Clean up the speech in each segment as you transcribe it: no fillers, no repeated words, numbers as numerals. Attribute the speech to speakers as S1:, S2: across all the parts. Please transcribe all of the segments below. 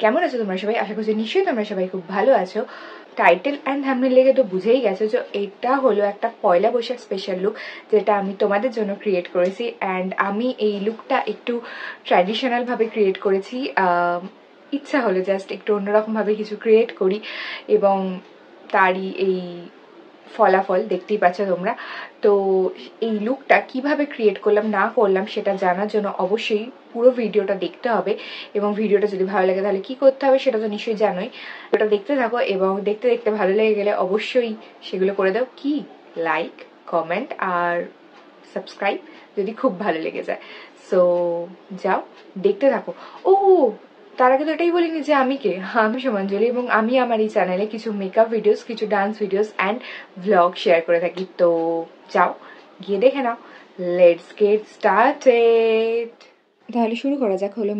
S1: কেমন আছো তোমরা সবাই? আশা করছি নিশ্চয়ই তোমরা সবাই খুব ভালো আছো। টাইটেল অ্যান্ড থাম্বনেল দেখে তো বুঝেই গেছো যে এটা হলো একটা পয়লা বৈশাখ স্পেশাল লুক, যেটা আমি তোমাদের জন্য ক্রিয়েট করেছি। অ্যান্ড আমি এই লুকটা একটু ট্র্যাডিশনাল ভাবে ক্রিয়েট করেছি। ইচ্ছা হলো জাস্ট একটু অন্যরকম ভাবে কিছু ক্রিয়েট করি, এবং তারই এই ফলাফল দেখতেই পাচ্ছ তোমরা। তো এই লুকটা কিভাবে ক্রিয়েট করলাম না করলাম সেটা জানার জন্য অবশ্যই পুরো ভিডিওটা দেখতে হবে, এবং ভিডিওটা যদি ভালো লাগে তাহলে কি করতে হবে সেটা তো নিশ্চয়ই জানোই। ওটা দেখতে থাকো, এবং দেখতে দেখতে ভালো লেগে গেলে অবশ্যই সেগুলো করে দাও, কি লাইক, কমেন্ট আর সাবস্ক্রাইব যদি খুব ভালো লেগে যায়। সো যাও দেখতে থাকো। ও তার আগে তো এটাই বলিনি যে আমি কে। আমি সুমাঞ্জলি, এবং আমি আমার এই চ্যানেলে কিছু মেকআপ ভিডিওস, কিছু dance videos and vlog share করে থাকি। তো যাও গিয়ে দেখে নাও। Let's get started. তাহলে শুরু করা যাক হলো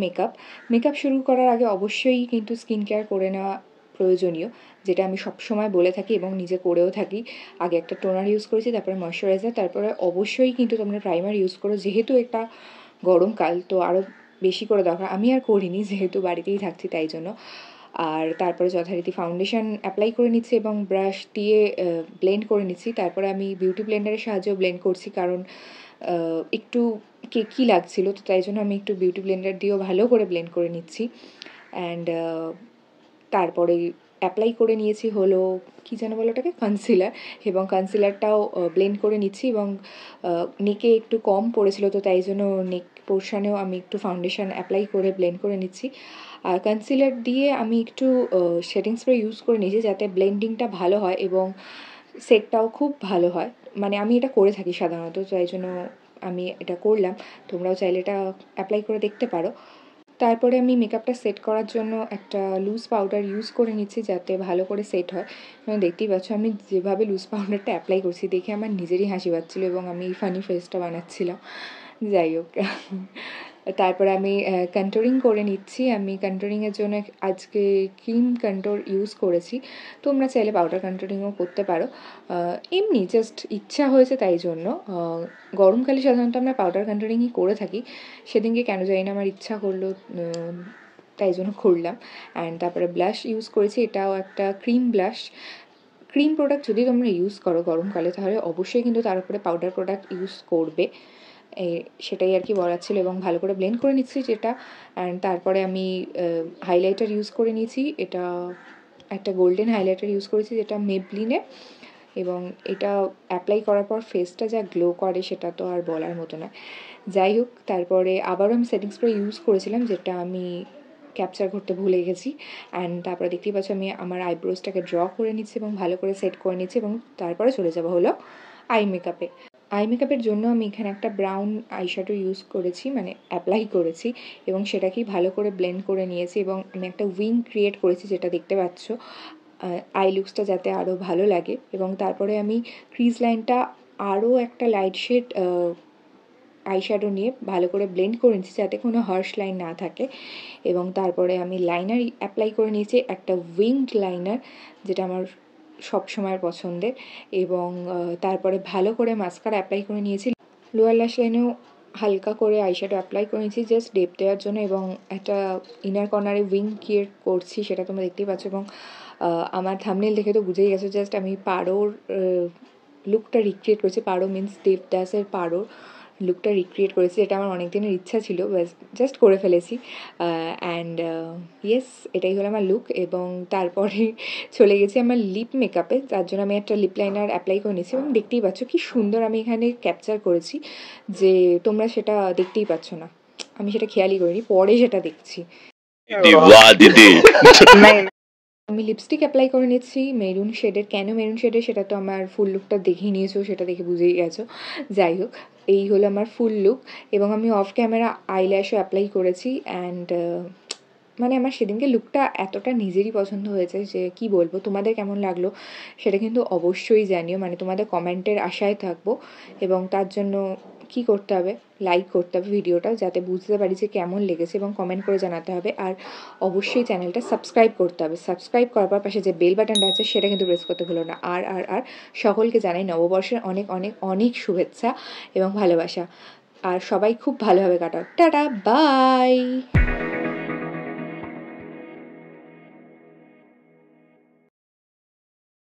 S1: মেকআপ শুরু করার আগে অবশ্যই কিন্তু স্কিন কেয়ার করে নেওয়া প্রয়োজনীয়, যেটা আমি সবসময় বলে থাকি এবং নিজে করেও থাকি। আগে একটা টোনার ইউজ করেছি, তারপরে ময়শ্চারাইজার, তারপরে অবশ্যই কিন্তু তোমরা প্রাইমার ইউজ করো। যেহেতু এটা গরমকাল তো আরও বেশি করে দরকার। আমি আর করিনি যেহেতু বাড়িতেই থাকছি তাই জন্য। আর তারপরে যথারীতি ফাউন্ডেশন অ্যাপ্লাই করে নিচ্ছি এবং ব্রাশ দিয়ে ব্লেন্ড করে নিচ্ছি। তারপরে আমি বিউটি ব্লেন্ডারের সাহায্যেও ব্লেন্ড করছি, কারণ একটু কেকি লাগছিল, তো তাই জন্য আমি একটু বিউটি ব্লেন্ডার দিয়েও ভালো করে ব্লেন্ড করে নিচ্ছি। অ্যান্ড তারপরে অ্যাপ্লাই করে নিয়েছি হলো কী যেন বলো ওটাকে, কনসিলার, এবং কনসিলারটাও ব্লেন্ড করে নিচ্ছি। এবং নেকে একটু কম পড়েছিল, তো তাই জন্য নেক পোর্শনেও আমি একটু ফাউন্ডেশন অ্যাপ্লাই করে ব্লেন্ড করে নিচ্ছি। আর কনসিলার দিয়ে আমি একটু শেডিং স্প্রে ইউজ করে নিয়েছি, যাতে ব্লেন্ডিংটা ভালো হয় এবং সেটটাও খুব ভালো হয়। মানে আমি এটা করে থাকি সাধারণত, তাই জন্য আমি এটা করলাম। তোমরাও চাইলে এটা অ্যাপ্লাই করে দেখতে পারো। তারপরে আমি মেকআপটা সেট করার জন্য একটা লুজ পাউডার ইউজ করে নিচ্ছি, যাতে ভালো করে সেট হয়। দেখতেই পাচ্ছ আমি যেভাবে লুজ পাউডারটা অ্যাপ্লাই করছি দেখে আমার নিজেরই হাসি পাচ্ছিলো, এবং আমি এই ফানি ফেসটা বানাচ্ছিলাম। যাই হোক, তারপরে আমি কন্ট্যুরিং করে নিচ্ছি। আমি কন্ট্যুরিংয়ের জন্য আজকে ক্রিম কন্ট্যুর ইউজ করেছি। তোমরা চাইলে পাউডার কন্ট্যুরিংও করতে পারো। এমনি জাস্ট ইচ্ছা হয়েছে তাই জন্য। গরমকালে সাধারণত আমরা পাউডার কন্ট্যুরিংই করে থাকি, সেদিনকে কেন জানি না আমার ইচ্ছা করলো, তাই জন্য করলাম। অ্যান্ড তারপরে ব্লাশ ইউজ করেছি, এটাও একটা ক্রিম ব্লাশ। ক্রিম প্রোডাক্ট যদি তোমরা ইউজ করো গরমকালে তাহলে অবশ্যই কিন্তু তার উপরে পাউডার প্রোডাক্ট ইউজ করবে, সেটাই আর কি বলার ছিল। এবং ভালো করে ব্লেন্ড করে নিচ্ছি যেটা। অ্যান্ড তারপরে আমি হাইলাইটার ইউজ করে নিয়েছি। এটা একটা গোল্ডেন হাইলাইটার ইউজ করেছি, যেটা মেবলিনে, এবং এটা অ্যাপ্লাই করার পর ফেসটা যা গ্লো করে সেটা তো আর বলার মতো না। যাই হোক, তারপরে আবারও আমি সেটিং স্প্রে ইউজ করেছিলাম, যেটা আমি ক্যাপচার করতে ভুলে গেছি। অ্যান্ড তারপরে দেখতেই পাচ্ছ আমি আমার আইব্রোসটাকে ড্র করে নিচ্ছি এবং ভালো করে সেট করে নিচ্ছি, এবং তারপরে চলে যাবো হলো আই মেকআপে। আই মেকআপের জন্য আমি এখানে একটা ব্রাউন আইশ্যাডো ইউজ করেছি, মানে অ্যাপ্লাই করেছি, এবং সেটাকেই ভালো করে ব্লেন্ড করে নিয়েছি। এবং আমি একটা উইং ক্রিয়েট করেছি, যেটা দেখতে পাচ্ছ, আই লুকসটা যাতে আরও ভালো লাগে। এবং তারপরে আমি ক্রিজ লাইনটা আরও একটা লাইট শেড আইশ্যাডো নিয়ে ভালো করে ব্লেন্ড করে নিচ্ছি, যাতে কোনো হার্শ লাইন না থাকে। এবং তারপরে আমি লাইনার অ্যাপ্লাই করে নিয়েছি, একটা উইংড লাইনার, যেটা আমার সব সময়ের পছন্দের। এবং তারপরে ভালো করে মাস্কারা অ্যাপ্লাই করে নিয়েছি। লোয়ার ল্যাশ লাইনেও হালকা করে আইশ্যাডো অ্যাপ্লাই করে নিয়েছি জাস্ট ডেপ দেওয়ার জন্য, এবং একটা ইনার কর্নারে উইং ক্রিয়েট করছি, সেটা তোমরা দেখতেই পাচ্ছ। এবং আমার থাম্বনেল দেখে তো বুঝেই গেছো, জাস্ট আমি পারোর লুকটা রিক্রিয়েট করেছি। পারো মিন্স দেবদাসের পারোর লুকটা রিক্রিয়েট করেছি, যেটা আমার অনেক দিনের ইচ্ছা ছিল, ব্যাস জাস্ট করে ফেলেছি। অ্যান্ড ইয়েস, এটাই হলো আমার লুক। এবং তারপরে চলে গেছি আমার লিপ মেকআপে, তার জন্য আমি একটা লিপ লাইনার অ্যাপ্লাই করে নিয়েছি, এবং দেখতেই পাচ্ছ কি সুন্দর আমি এখানে ক্যাপচার করেছি, যে তোমরা সেটা দেখতেই পাচ্ছ না, আমি সেটা খেয়ালই করিনি, পরে সেটা দেখছি। আমি লিপস্টিক অ্যাপ্লাই করে নিচ্ছি মেরুন শেডের। কেন মেরুন শেডের সেটা তো আমার ফুল লুকটা দেখেই নিয়েছো, সেটা দেখে বুঝেই গেছো। যাই হোক, এই হলো আমার ফুল লুক। এবং আমি অফ ক্যামেরা আইল্যাশও অ্যাপ্লাই করেছি। অ্যান্ড মানে আমার সেদিনকে লুকটা এতটা নিজেরই পছন্দ হয়েছে যে কি বলবো। তোমাদের কেমন লাগলো সেটা কিন্তু অবশ্যই জানিও, মানে তোমাদের কমেন্টের আশায় থাকবো। এবং তার জন্য কি করতে হবে, লাইক করতে হবে ভিডিওটা, যাতে বুঝতে পারি যে কেমন লেগেছে, এবং কমেন্ট করে জানাতে হবে। আর অবশ্যই চ্যানেলটা সাবস্ক্রাইব করতে হবে। সাবস্ক্রাইব করার পর পাশে যে বেল বাটনটা আছে সেটা কিন্তু প্রেস করতে ভুলো না। আর সকলকে জানাই নববর্ষের অনেক অনেক অনেক শুভেচ্ছা এবং ভালোবাসা। আর সবাই খুব ভালোভাবে কাটাও। Tata, by.